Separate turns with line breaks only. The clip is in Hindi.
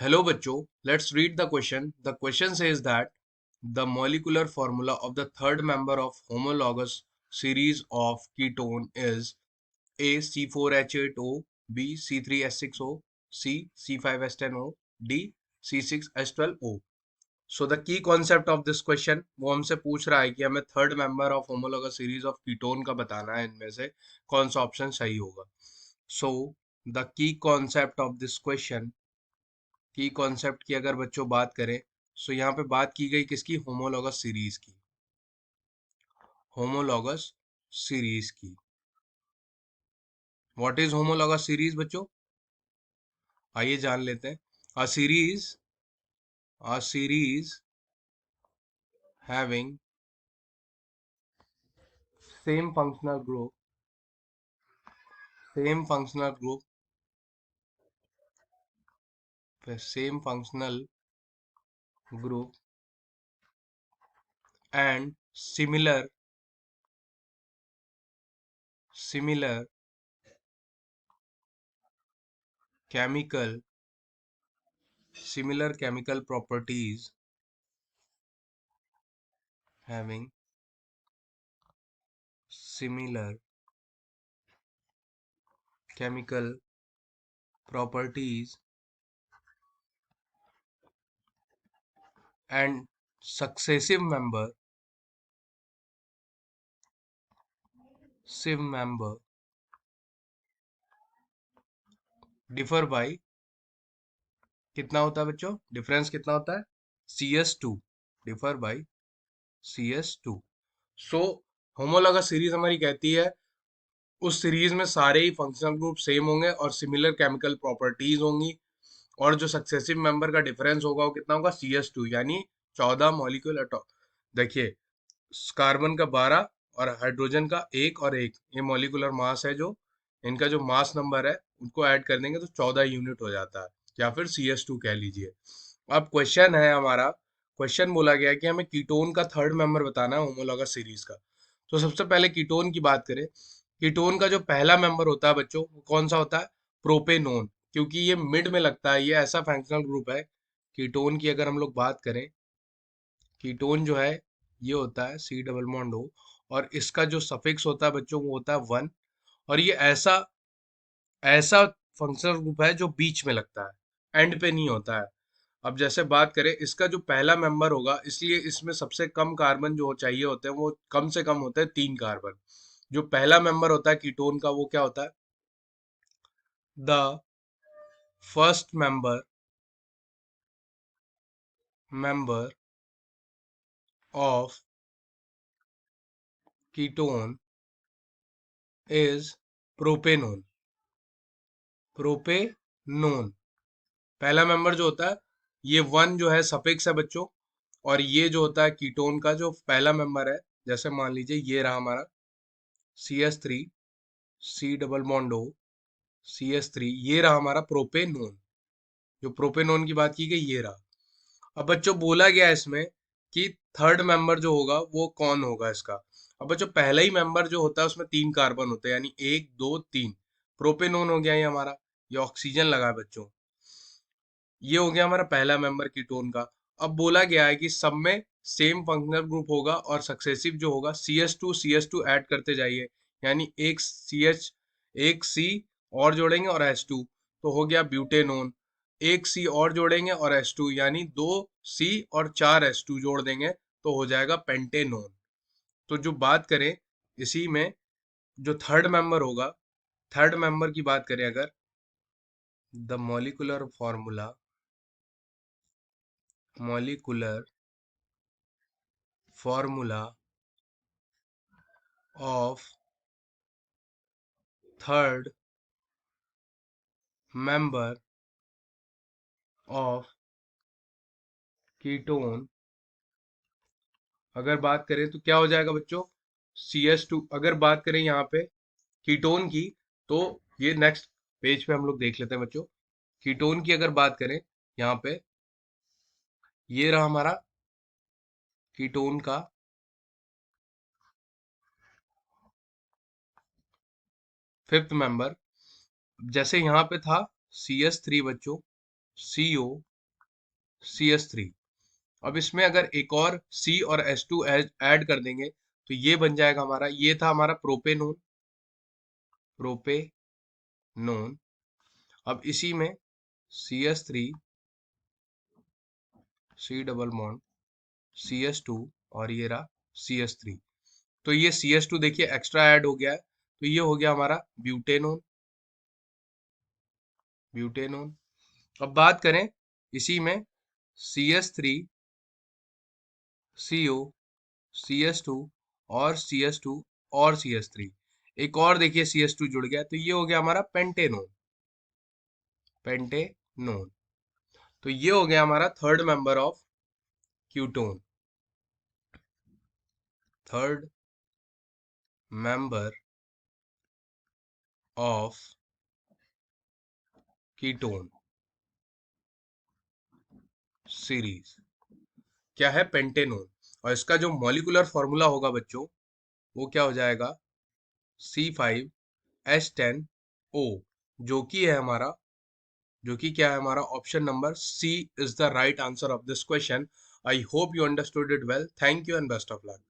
Hello bachcho, let's read the question. The question says that the molecular formula of the third member of homologous series of ketone is A C4H8O, B C3H6O, C C5H10O, D C6H12O. So the key concept of this question वो हमसे पूछ रहा है कि हमें third member of homologous series of ketone का बताना है, इनमें से कौन सा ऑप्शन सही होगा. So the key concept of this question, की कॉन्सेप्ट की अगर बच्चों बात करें, सो यहाँ पे बात की गई किसकी, होमोलॉगस सीरीज की. होमोलॉगस सीरीज की. व्हाट इज होमोलॉगस सीरीज बच्चों, आइए जान लेते हैं. A series having same functional group, same functional group, same functional group and similar chemical properties, having similar chemical properties and successive member differ by, कितना होता है बच्चों, डिफरेंस कितना होता है, CS2, differ by CS2. So homologous series हमारी कहती है उस सीरीज में सारे ही फंक्शनल ग्रुप सेम होंगे और सिमिलर केमिकल प्रॉपर्टीज होंगी, और जो सक्सेसिव मेंबर का डिफरेंस होगा वो कितना होगा, CS2, यानी 14 मॉलिक्यूल. देखिए, कार्बन का 12 और हाइड्रोजन का एक और एक, ये मॉलिकुलर मास है. जो इनका जो मास नंबर है उनको ऐड कर देंगे तो 14 यूनिट हो जाता है, या फिर CS2 कह लीजिए. अब क्वेश्चन है हमारा, क्वेश्चन बोला गया है कि हमें कीटोन का थर्ड मेंबर बताना है होमोलॉगस सीरीज का. तो सबसे पहले कीटोन की बात करें. कीटोन का जो पहला मेंबर होता है बच्चों, वो कौन सा होता है, प्रोपेनोन. क्योंकि ये मिड में लगता है, ये ऐसा फंक्शनल ग्रुप है. कीटोन की अगर हम लोग बात करें, कीटोन जो है ये होता है C डबल बॉन्ड O, और इसका जो सफिक्स होता है बच्चों वो होता है 1. और ये ऐसा ऐसा फंक्शनल ग्रुप है जो बीच में लगता है, एंड पे नहीं होता है. अब जैसे बात करें, इसका जो पहला मेंबर होगा, इसलिए इसमें सबसे कम कार्बन जो चाहिए होते हैं वो कम से कम होते हैं 3 कार्बन. जो पहला मेंबर होता है कीटोन का वो क्या होता है, the first member of ketone is propanone. Propanone पहला मेंबर जो होता है, ये 1 जो है सफिक्स है बच्चों. और ये जो होता है कीटोन का जो पहला मेंबर है, जैसे मान लीजिए ये रहा हमारा CS3, C double bond O, CS3, ये रहा हमारा प्रोपेनोन. जो प्रोपेनोन की बात की गई ये रहा. अब बच्चों बोला गया है इसमें कि थर्ड मेंबर जो होगा वो कौन होगा इसका. अब बच्चों पहला ही मेंबर जो होता है उसमें 3 कार्बन होते हैं, यानी 1 2 3. प्रोपेनोन हो गया ये हमारा, ये ऑक्सीजन लगा है बच्चों. ये हो गया हमारा पहला मेंबर कीटोन का. अब बोला गया है कि सब में सेम फंक्शनल ग्रुप होगा और सक्सेसिव जो होगा CS2 ऐड करते जाइए, यानी एक C और जोड़ेंगे और H2, तो हो गया ब्यूटेनोन. एक C और जोड़ेंगे और H2, यानी 2 C और 4 H2 जोड़ देंगे तो हो जाएगा पेंटेनोन. तो जो बात करें इसी में, जो थर्ड मेंबर होगा, थर्ड मेंबर की बात करें अगर, the molecular formula of third member of ketone, अगर बात करें तो क्या हो जाएगा बच्चों, CS2. अगर बात करें यहाँ पे कीटोन की, तो ये नेक्स्ट पेज पे हम लोग देख लेते हैं बच्चों. कीटोन की अगर बात करें यहाँ पे, ये रहा हमारा कीटोन का फिफ्थ मेंबर. जैसे यहाँ पे था CS3 बच्चों, CO, CH3। अब इसमें अगर एक और C और H2 ऐड कर देंगे तो ये बन जाएगा हमारा, ये था हमारा प्रोपेनोन, प्रोपेनोन। अब इसी में CH3, C double bond, CH2 और ये रहा CH3। तो ये CH2 देखिए एक्स्ट्रा ऐड हो गया है, तो ये हो गया हमारा ब्यूटेनोन, ब्यूटेनोन। अब बात करें इसी में CH3, CO, CH2 और CH2 और CH3, एक और देखिए CH2 जुड़ गया, तो ये हो गया हमारा पेंटेनोन, पेंटेनोन। तो ये हो गया हमारा third member of ketone, third member of ketone series क्या है, पेंटेनोन। और इसका जो मॉलिक्यूलर फॉर्मूला होगा बच्चों, वो क्या हो जाएगा, C5H10O, जो कि है हमारा, जो कि क्या है हमारा, option number C is the right answer of this question. I hope you understood it well. Thank you and best of luck.